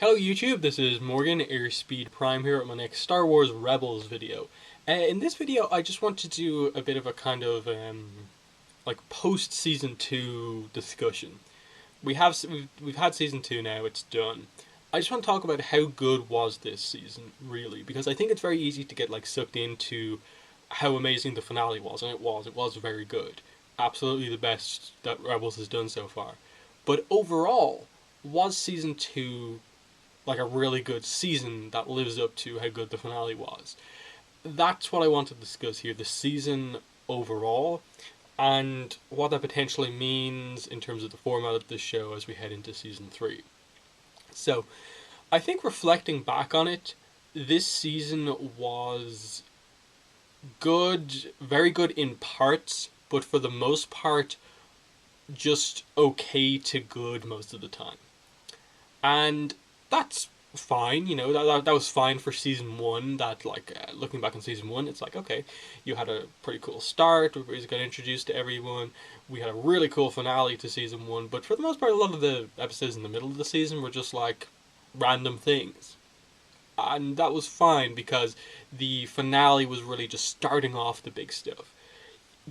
Hello YouTube, this is Morgan, Airspeed Prime here at my next Star Wars Rebels video. In this video I just want to do a bit of a kind of like post season 2 discussion. We've had season 2 now, it's done. I just want to talk about how good was this season, really, because I think it's very easy to get like sucked into how amazing the finale was, and it was very good. Absolutely the best that Rebels has done so far. But overall, was season 2 like a really good season that lives up to how good the finale was? That's what I want to discuss here, the season overall, and what that potentially means in terms of the format of this show as we head into season 3. So, I think reflecting back on it, this season was good, very good in parts, but for the most part, just okay to good most of the time. And that's fine, that was fine for season 1. That, like, looking back on season 1, it's like, okay, you had a pretty cool start, we got introduced to everyone, we had a really cool finale to season 1, but for the most part, a lot of the episodes in the middle of the season were just, like, random things. And that was fine, because the finale was really just starting off the big stuff.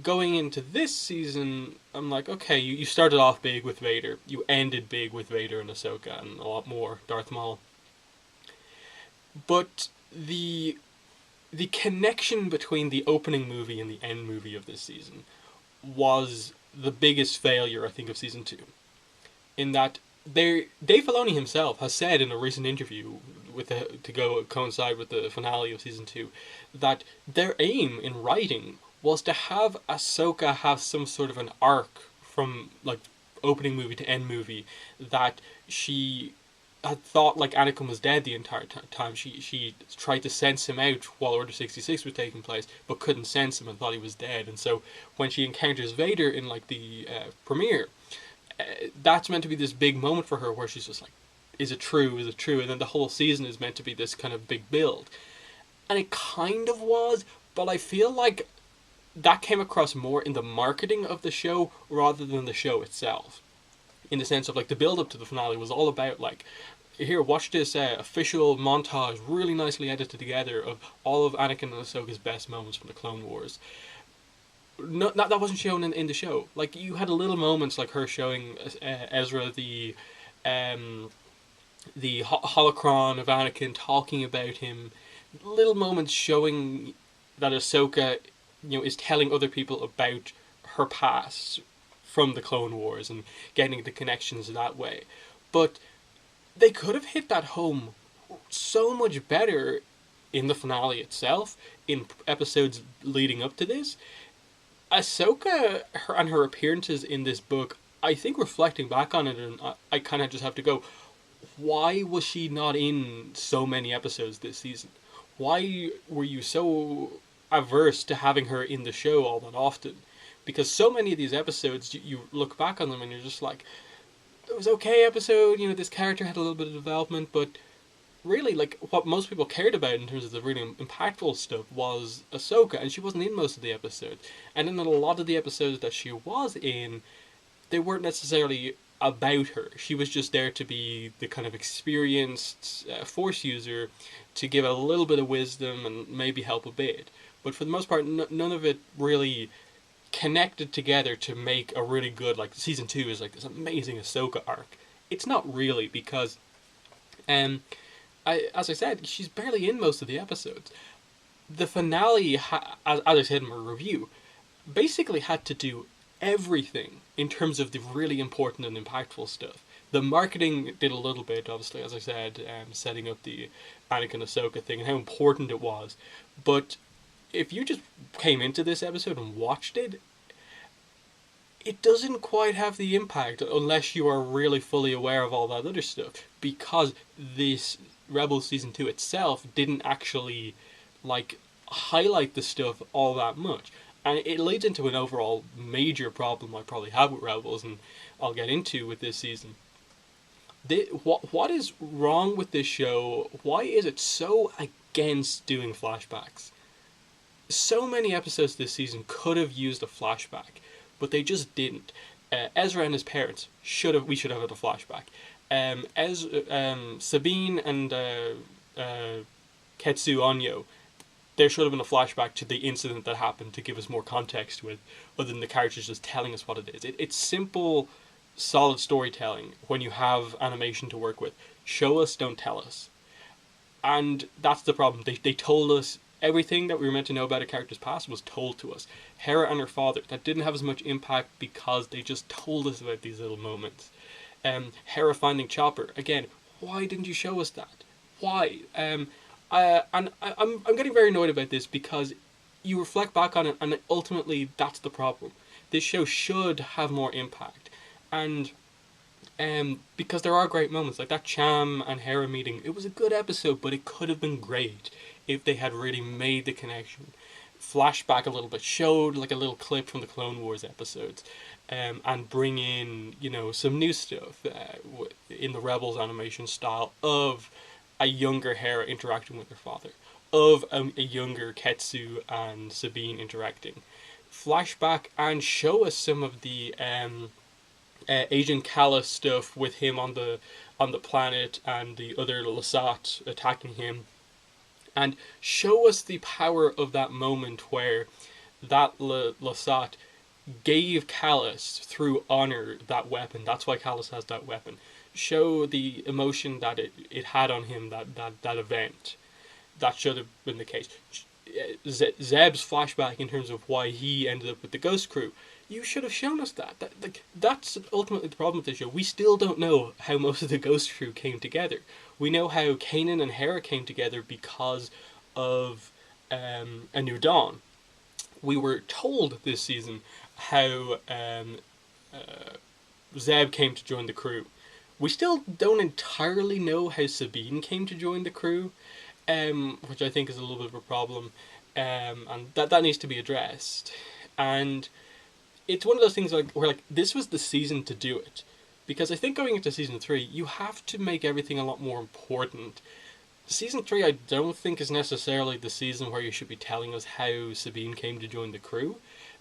Going into this season, I'm like, okay, you started off big with Vader, you ended big with Vader and Ahsoka, and a lot more Darth Maul. But the connection between the opening movie and the end movie of this season was the biggest failure, I think, of season 2. In that, Dave Filoni himself has said in a recent interview to go coincide with the finale of season 2 that their aim in writing was to have Ahsoka have some sort of an arc from, like, opening movie to end movie, that she had thought, like, Anakin was dead the entire time. She tried to sense him out while Order 66 was taking place, but couldn't sense him and thought he was dead. And so when she encounters Vader in, like, the premiere, that's meant to be this big moment for her where she's just like, is it true? Is it true? And then the whole season is meant to be this kind of big build. And it kind of was, but I feel like that came across more in the marketing of the show rather than the show itself. In the sense of, like, the build up to the finale was all about, like, here, watch this official montage, really nicely edited together, of all of Anakin and Ahsoka's best moments from the Clone Wars. No, that wasn't shown in the show. Like, you had little moments like her showing Ezra the holocron of Anakin, talking about him. Little moments showing that Ahsoka, is telling other people about her past from the Clone Wars and getting the connections that way. But they could have hit that home so much better in the finale itself, in episodes leading up to this. Ahsoka and her appearances in this book, I think, reflecting back on it, and I kind of just have to go, why was she not in so many episodes this season? Why were you so averse to having her in the show all that often? Because so many of these episodes, you look back on them and you're just like, it was okay episode, this character had a little bit of development, but really, like, what most people cared about in terms of the really impactful stuff was Ahsoka, and she wasn't in most of the episodes. And in a lot of the episodes that she was in, they weren't necessarily about her. She was just there to be the kind of experienced Force user, to give a little bit of wisdom and maybe help a bit. But for the most part, none of it really connected together to make a really good, like, season 2 is like this amazing Ahsoka arc. It's not really, because as I said, she's barely in most of the episodes. The finale, as I said in my review, basically had to do everything in terms of the really important and impactful stuff. The marketing did a little bit, obviously, as I said, setting up the Anakin Ahsoka thing and how important it was. But if you just came into this episode and watched it, it doesn't quite have the impact unless you are really fully aware of all that other stuff, because this Rebels season 2 itself didn't actually, like, highlight the stuff all that much. And it leads into an overall major problem I probably have with Rebels, and I'll get into with this season. What is wrong with this show? Why is it so against doing flashbacks? So many episodes this season could have used a flashback, but they just didn't. Ezra and his parents we should have had a flashback. Sabine and Ketsu Onyo, there should have been a flashback to the incident that happened to give us more context with, other than the characters just telling us what it is. It's simple, solid storytelling when you have animation to work with. Show us, don't tell us. And that's the problem. They told us everything that we were meant to know about a character's past was told to us. Hera and her father, that didn't have as much impact because they just told us about these little moments. Hera finding Chopper, again, why didn't you show us that? Why? I'm getting very annoyed about this because you reflect back on it and ultimately that's the problem. This show should have more impact. And because there are great moments, like that Cham and Hera meeting, it was a good episode, but it could have been great if they had really made the connection. Flashback a little bit, showed like a little clip from the Clone Wars episodes, and bring in, some new stuff in the Rebels animation style of a younger Hera interacting with her father, of a younger Ketsu and Sabine interacting. Flashback and show us some of the Agent Kallus stuff with him on the planet and the other Lasat attacking him, and show us the power of that moment where that Lasat gave Kallus through honor that weapon. That's why Kallus has that weapon. Show the emotion that it had on him, that event. That should have been the case. Zeb's flashback in terms of why he ended up with the Ghost Crew. You should have shown us that. That's ultimately the problem with the show. We still don't know how most of the Ghost Crew came together. We know how Kanan and Hera came together because of A New Dawn. We were told this season how Zeb came to join the crew. We still don't entirely know how Sabine came to join the crew, which I think is a little bit of a problem, and that needs to be addressed. And it's one of those things where this was the season to do it, because I think going into season 3 you have to make everything a lot more important. Season 3 I don't think is necessarily the season where you should be telling us how Sabine came to join the crew.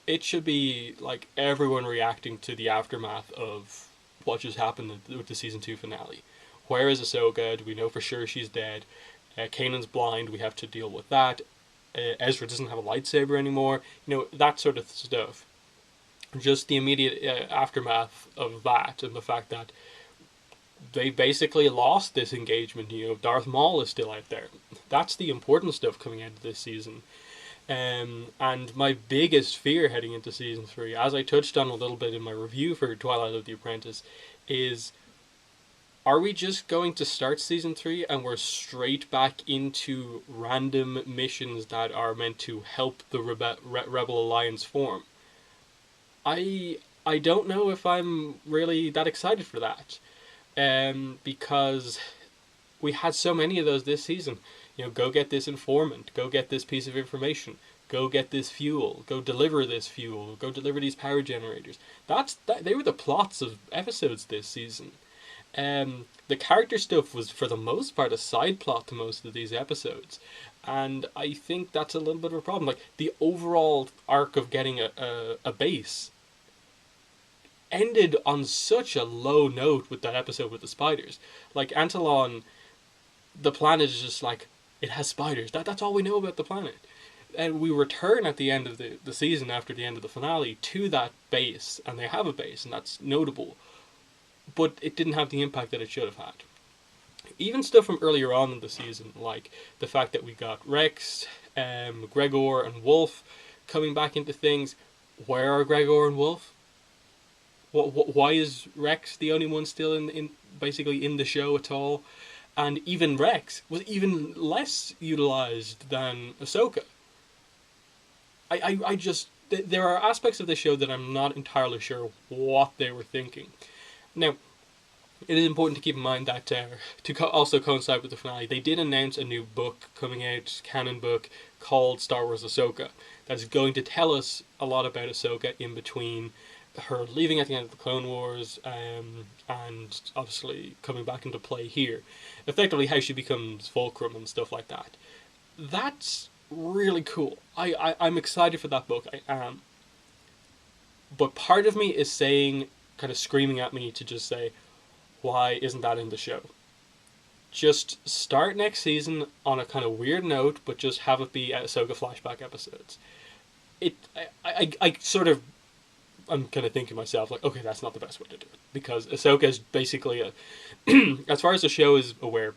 It should be like everyone reacting to the aftermath of what just happened with the season 2 finale. Where is Ahsoka? Do we know for sure she's dead? Kanan's blind, we have to deal with that. Ezra doesn't have a lightsaber anymore. That sort of stuff. Just the immediate aftermath of that, and the fact that they basically lost this engagement. Darth Maul is still out there. That's the important stuff coming out of this season. And my biggest fear heading into season 3, as I touched on a little bit in my review for Twilight of the Apprentice, is, are we just going to start season 3 and we're straight back into random missions that are meant to help the Rebel Alliance form? I don't know if I'm really that excited for that, because we had so many of those this season. Go get this informant, go get this piece of information, go get this fuel, go deliver this fuel, go deliver these power generators. They were the plots of episodes this season. The character stuff was for the most part a side plot to most of these episodes, and I think that's a little bit of a problem. Like, the overall arc of getting a base ended on such a low note with that episode with the spiders. Like, Antolon, the planet is just like, it has spiders. That's all we know about the planet. And we return at the end of the season, after the end of the finale, to that base, and they have a base, and that's notable. But it didn't have the impact that it should have had. Even stuff from earlier on in the season, like the fact that we got Rex, Gregor, and Wolf coming back into things. Where are Gregor and Wolf? Why is Rex the only one still in basically in the show at all? And even Rex was even less utilized than Ahsoka. I just, there are aspects of the show that I'm not entirely sure what they were thinking. Now, it is important to keep in mind that also coincide with the finale, they did announce a new book coming out, canon book, called Star Wars Ahsoka, that's going to tell us a lot about Ahsoka in between her leaving at the end of the Clone Wars, and obviously coming back into play here. Effectively how she becomes Fulcrum and stuff like that. That's really cool. I'm excited for that book, I am. But part of me is saying, kind of screaming at me to just say, Why isn't that in the show? Just start next season on a kind of weird note, but just have it be Ahsoka flashback episodes. I sort of, I'm kind of thinking to myself, like, okay, that's not the best way to do it. Because Ahsoka is basically as far as the show is aware,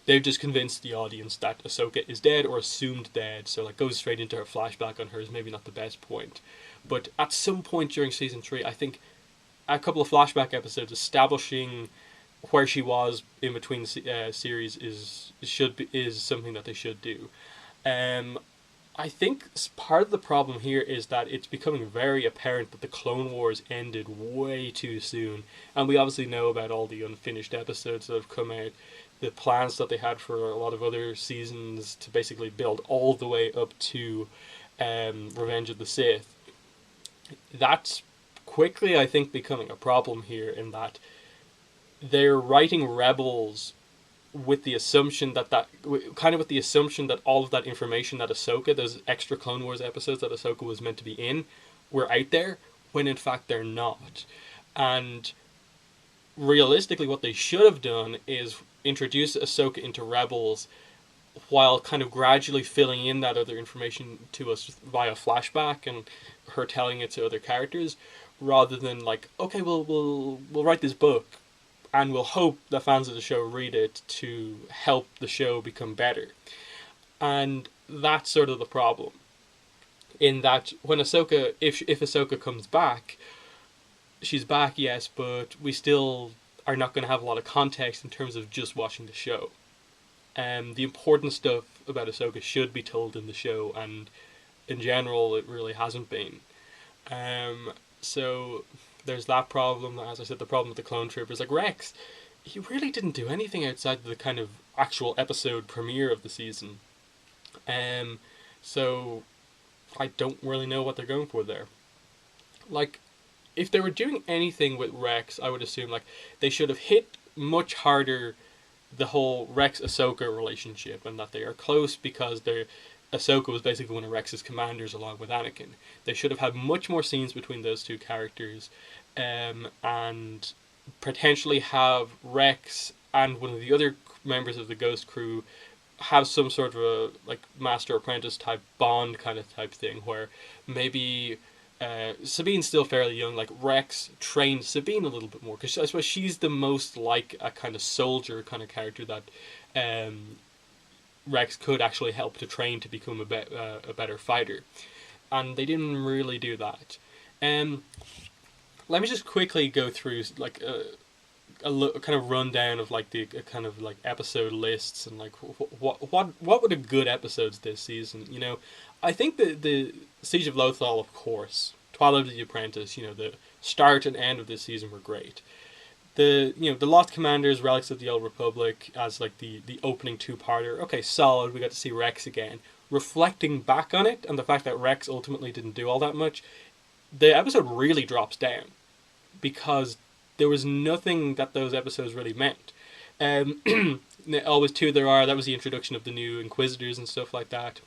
they've just convinced the audience that Ahsoka is dead or assumed dead, so like goes straight into her flashback on her is maybe not the best point. But at some point during season 3, I think a couple of flashback episodes establishing where she was in between series is something that they should do. Um, I think part of the problem here is that it's becoming very apparent that the Clone Wars ended way too soon, and we obviously know about all the unfinished episodes that have come out, the plans that they had for a lot of other seasons to basically build all the way up to Revenge of the Sith. That's quickly, I think, becoming a problem here in that they're writing Rebels with the assumption with the assumption that all of that information that Ahsoka, those extra Clone Wars episodes that Ahsoka was meant to be in, were out there, when in fact they're not. And realistically, what they should have done is introduce Ahsoka into Rebels while kind of gradually filling in that other information to us via flashback and her telling it to other characters, rather than like, okay, we'll write this book and we'll hope that fans of the show read it to help the show become better. And that's sort of the problem. In that when Ahsoka, if Ahsoka comes back, she's back, yes, but we still are not going to have a lot of context in terms of just watching the show. The important stuff about Ahsoka should be told in the show, and in general, it really hasn't been. So there's that problem. As I said, the problem with the clone troopers, like Rex, he really didn't do anything outside of the kind of actual episode premiere of the season. So I don't really know what they're going for there. Like, if they were doing anything with Rex, I would assume like they should have hit much harder the whole Rex Ahsoka relationship, and that they are close because Ahsoka was basically one of Rex's commanders along with Anakin. They should have had much more scenes between those two characters, and potentially have Rex and one of the other members of the Ghost crew have some sort of a like master apprentice type bond kind of type thing, where maybe Sabine's still fairly young. Like Rex trained Sabine a little bit more, because I suppose she's the most like a kind of soldier kind of character that Rex could actually help to train to become a better fighter, and they didn't really do that. Let me just quickly go through like a kind of rundown of like the kind of like episode lists and like what were the good episodes this season. You know, I think the Siege of Lothal, of course, Twilight of the Apprentice. You know, the start and end of this season were great. The Lost Commanders, Relics of the Old Republic as like the opening two-parter. Okay, solid. We got to see Rex again. Reflecting back on it and the fact that Rex ultimately didn't do all that much, the episode really drops down because there was nothing that those episodes really meant. Always Two There Are, that was the introduction of the new Inquisitors and stuff like that.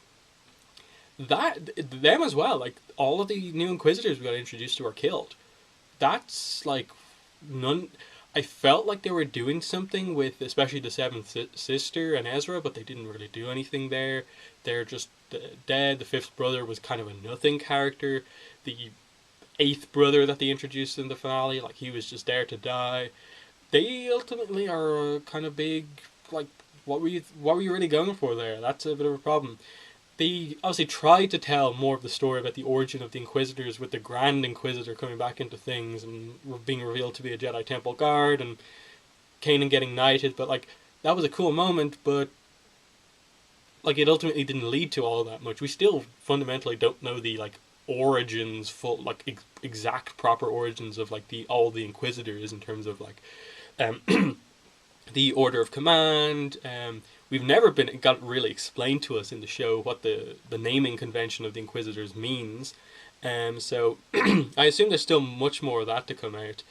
Them as well, like all of the new Inquisitors we got introduced to are killed. That's like none. I felt like they were doing something with especially the Seventh Sister and Ezra, but they didn't really do anything there. They're just dead. The fifth brother was kind of a nothing character. The eighth brother that they introduced in the finale, like he was just there to die. They ultimately are a kind of big, like, what were you really going for there? That's a bit of a problem. They obviously tried to tell more of the story about the origin of the Inquisitors, with the Grand Inquisitor coming back into things and being revealed to be a Jedi Temple Guard, and Kanan getting knighted, but like that was a cool moment, but like it ultimately didn't lead to all that much. We still fundamentally don't know the like origins, full like exact proper origins of like all the Inquisitors in terms of like the order of command. We've never got really explained to us in the show what the naming convention of the Inquisitors means. So I assume there's still much more of that to come out.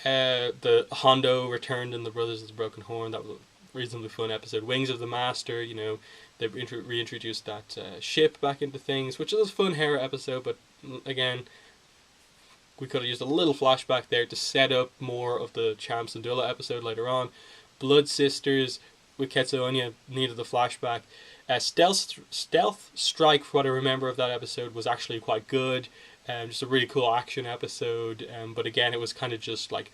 The Hondo returned in the Brothers of the Broken Horn. That was a reasonably fun episode. Wings of the Master, you know, they reintroduced that ship back into things, which was a fun Hera episode, but again, we could have used a little flashback there to set up more of the Cham Syndulla episode later on. Blood Sisters with Ketsuonya needed the flashback. Stealth Strike, for what I remember of that episode, was actually quite good. Just a really cool action episode. But again, it was kind of just like,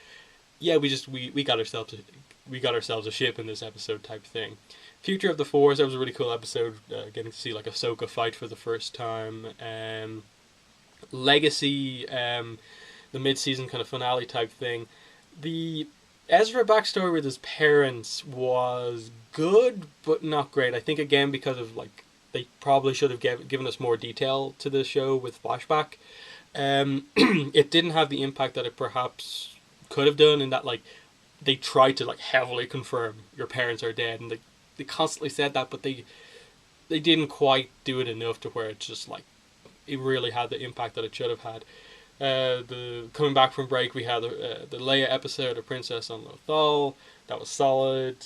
yeah, we got ourselves a ship in this episode type thing. Future of the Force, that was a really cool episode. Getting to see like Ahsoka fight for the first time. Legacy, the mid-season kind of finale type thing. The Ezra backstory with his parents was good, but not great. I think again because of like they probably should have given us more detail to the show with flashback. It didn't have the impact that it perhaps could have done, in that like they tried to like heavily confirm your parents are dead, and they constantly said that, but they didn't quite do it enough to where it's just like it really had the impact that it should have had. The coming back from break, we had the Leia episode, A Princess on Lothal. That was solid,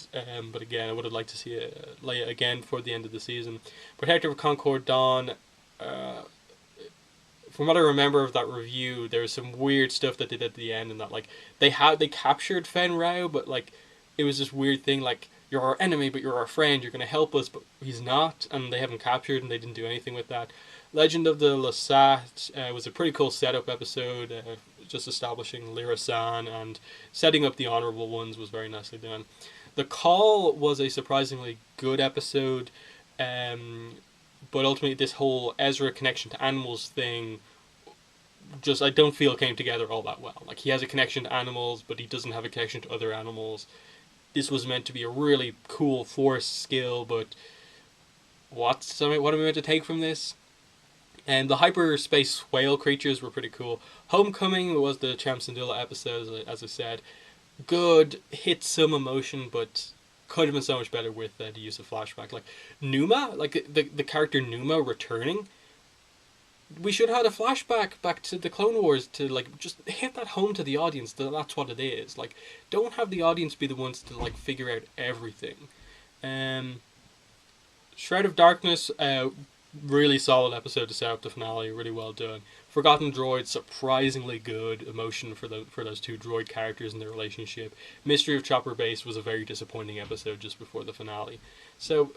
but again, I would have liked to see Leia again before the end of the season. Protector of Concord Dawn, from what I remember of that review, there was some weird stuff that they did at the end, and that like they captured Fen Rao, but like it was this weird thing like, you're our enemy, but you're our friend, you're going to help us, but he's not, and they haven't captured, and they didn't do anything with that. Legend of the Lasat was a pretty cool setup episode, just establishing Lyra San and setting up the Honourable Ones was very nicely done. The Call was a surprisingly good episode, but ultimately this whole Ezra connection to animals thing just, I don't feel came together all that well. Like, he has a connection to animals, but he doesn't have a connection to other animals. This was meant to be a really cool Force skill, but what am I meant to take from this? And the hyperspace whale creatures were pretty cool. Homecoming was the Cham Syndulla episode, as I said. Good, hit some emotion, but could have been so much better with the use of flashback. Like Numa, like the character Numa returning. We should have had a flashback back to the Clone Wars to like just hit that home to the audience that that's what it is. Like, don't have the audience be the ones to like figure out everything. Shroud of Darkness, really solid episode to set up the finale, really well done. Forgotten Droid, surprisingly good emotion for those two droid characters and their relationship. Mystery of Chopper Base was a very disappointing episode just before the finale. So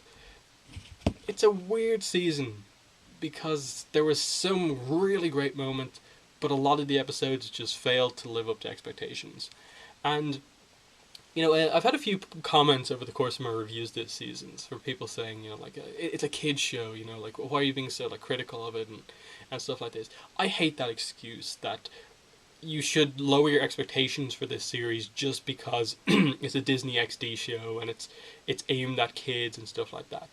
it's a weird season because there was some really great moments, but a lot of the episodes just failed to live up to expectations. And you know, I've had a few comments over the course of my reviews this season from people saying, you know, like, it's a kid's show, you know, like, why are you being so, like, critical of it and stuff like this. I hate that excuse that you should lower your expectations for this series just because it's a Disney XD show and it's aimed at kids and stuff like that.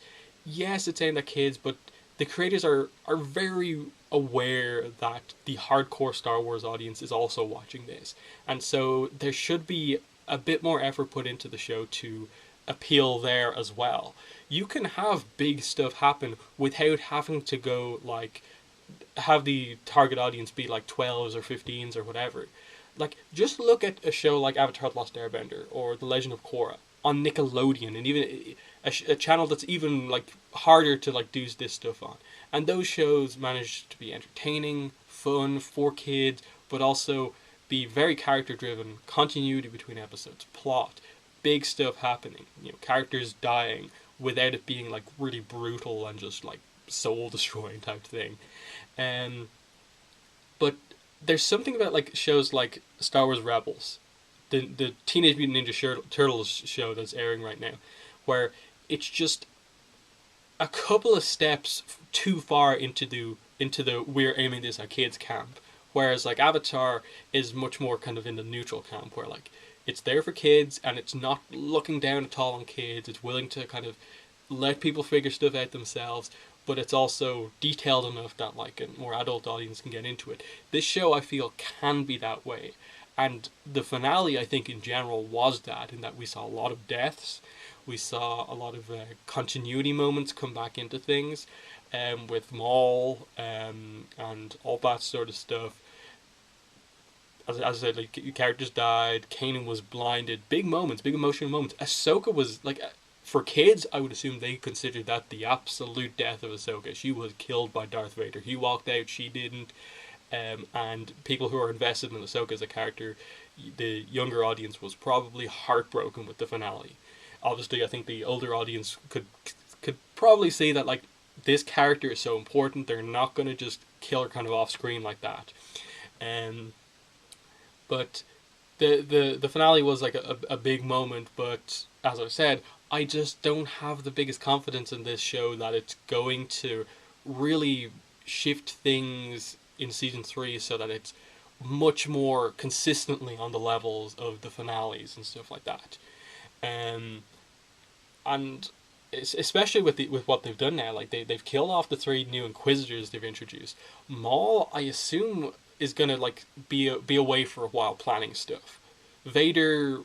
Yes, it's aimed at kids, but the creators are very aware that the hardcore Star Wars audience is also watching this. And so there should be a bit more effort put into the show to appeal there as well. You can have big stuff happen without having to go like have the target audience be like 12s or 15s or whatever. Like, just look at a show like Avatar: The Lost Airbender or The Legend of Korra on Nickelodeon, and even a channel that's even like harder to like do this stuff on. And those shows manage to be entertaining, fun for kids, but also be very character driven, continuity between episodes, plot, big stuff happening, you know, characters dying without it being like really brutal and just like soul destroying type thing. But there's something about like shows like Star Wars Rebels, the Teenage Mutant Ninja Turtles show that's airing right now, where it's just a couple of steps too far into the we're aiming this at kids camp. Whereas like Avatar is much more kind of in the neutral camp, where like it's there for kids and it's not looking down at all on kids. It's willing to kind of let people figure stuff out themselves, but it's also detailed enough that like a more adult audience can get into it. This show, I feel, can be that way. And the finale, I think, in general was that, in that we saw a lot of deaths. We saw a lot of continuity moments come back into things, with Maul and all that sort of stuff. As I said, like, characters died, Kanan was blinded, big moments, big emotional moments. Ahsoka was, like, for kids, I would assume they considered that the absolute death of Ahsoka. She was killed by Darth Vader. He walked out, she didn't. and people who are invested in Ahsoka as a character, the younger audience was probably heartbroken with the finale. Obviously, I think the older audience could probably see that, like, this character is so important, they're not going to just kill her kind of off screen like that. But the finale was like a big moment, but as I said, I just don't have the biggest confidence in this show that it's going to really shift things in season 3 so that it's much more consistently on the levels of the finales and stuff like that. And especially with what they've done now, like they've killed off the 3 new Inquisitors they've introduced. Maul, I assume, is gonna like be away for a while planning stuff. Vader,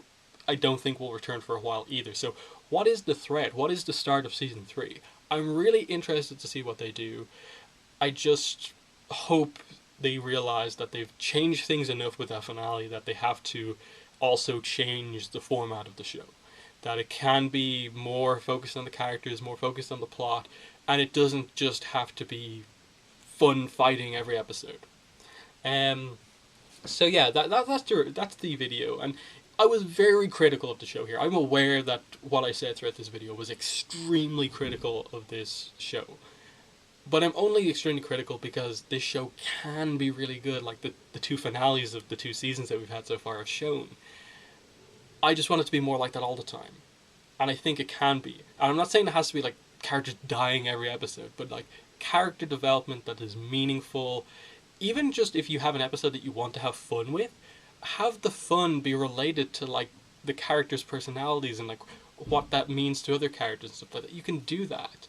I don't think will return for a while either. So what is the threat? What is the start of season 3? I'm really interested to see what they do. I just hope they realize that they've changed things enough with that finale that they have to also change the format of the show. That it can be more focused on the characters, more focused on the plot, and it doesn't just have to be fun fighting every episode. So yeah, that's the video, and I was very critical of the show here. I'm aware that what I said throughout this video was extremely critical of this show. But I'm only extremely critical because this show can be really good, like the 2 finales of the 2 seasons that we've had so far have shown. I just want it to be more like that all the time. And I think it can be. And I'm not saying it has to be like characters dying every episode, but like character development that is meaningful. Even just if you have an episode that you want to have fun with, have the fun be related to like the characters' personalities and like what that means to other characters and stuff like that. You can do that.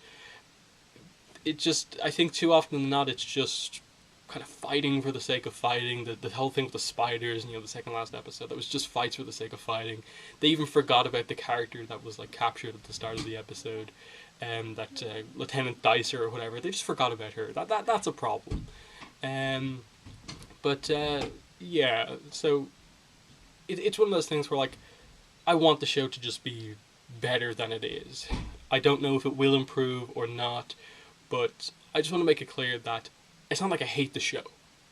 It just, I think too often than not, it's just kind of fighting for the sake of fighting. The whole thing with the spiders, the second last episode, that was just fights for the sake of fighting. They even forgot about the character that was like captured at the start of the episode, that Lieutenant Dicer or whatever. They just forgot about her. That's a problem. Yeah, so it's one of those things where like I want the show to just be better than it is. I don't know if it will improve or not, but I just want to make it clear that it's not like I hate the show.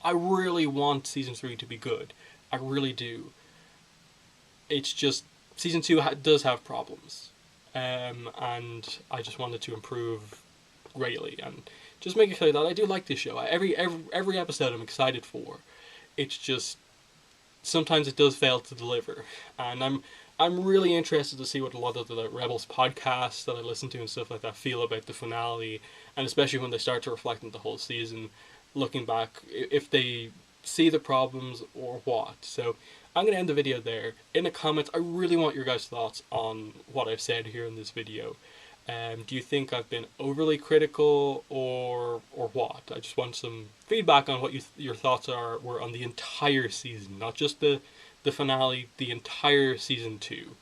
I really want season 3 to be good. I really do. It's just season 2 does have problems, and I just wanted to improve greatly and just make it clear that I do like this show. Every episode I'm excited for. It's just sometimes it does fail to deliver, and I'm really interested to see what a lot of the Rebels podcasts that I listen to and stuff like that feel about the finale, and especially when they start to reflect on the whole season, looking back, if they see the problems or what. So I'm going to end the video there. In the comments, I really want your guys' thoughts on what I've said here in this video. Do you think I've been overly critical or what? I just want some feedback on what your thoughts were on the entire season, not just the finale, the entire season 2,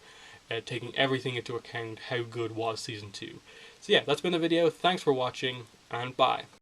taking everything into account. How good was season 2? So yeah, that's been the video. Thanks for watching, and bye.